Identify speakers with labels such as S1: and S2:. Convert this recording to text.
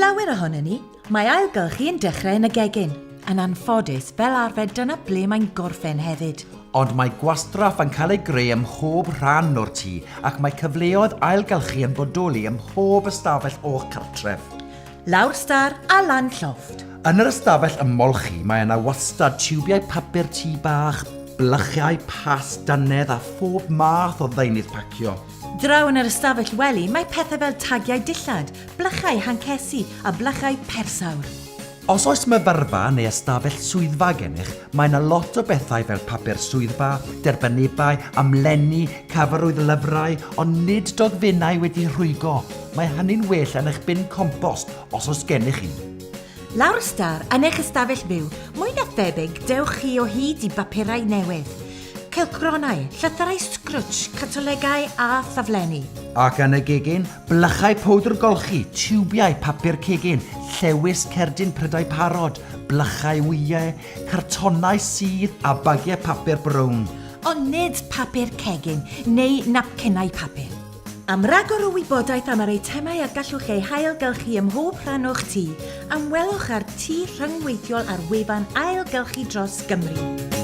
S1: lawer ohono ni, mae ailgylchu yn dechrau yn y gegin. Yn anffodus, fel arfer dyna ble mae'n gorffen hefyd.
S2: Ond mae gwastraff yn cael ei greu ym mhob rhan o'r tŷ ac mae cyfleoedd ailgylchu yn bodoli ym mhob ystafell o'ch cartref.
S1: Lawr star a lan llofft.
S2: Yn yr ystafell ymolchi mae yna wastad tiwbiau papur tŷ bach, blychau pas, dynedd a phob math o ddeunydd pacio.
S1: Draw yn yr ystafell wely mae pethau fel tagiau dillad, blychau hancesu a blychau persawr.
S2: Os oes myfyrfa neu ystafell swyddfa gennych, mae yna lot o bethau fel papur swyddfa, derbynebau, amlenni, cyfarwydd lyfrau, ond nid dogfennau wedi rhwygo. Mae hynny'n well yn eich bin compost os oes gennych chi.
S1: Lawr star yn eich ystafell byw, mwy na thebyg dewch chi o hyd i bapurau newydd. Cilcronau, llythyrau sgrwtsh, catolegau a thaflenni.
S2: Ac yn y gegin, blychau powdr golchi, tiwbiau papur cegin, llewis cerdyn prydau parod, blychau wyau, cartonau sydd a bagiau papur brown.
S1: Ond nid papur cegin neu napcinau papur. Am ragor o wybodaeth am yr eitemau a gallwch eu hailgylchu ym mhob rhan o'ch tŷ, ymwelwch â'r tŷ rhyngweithiol ar wefan Ailgylchu dros Gymru.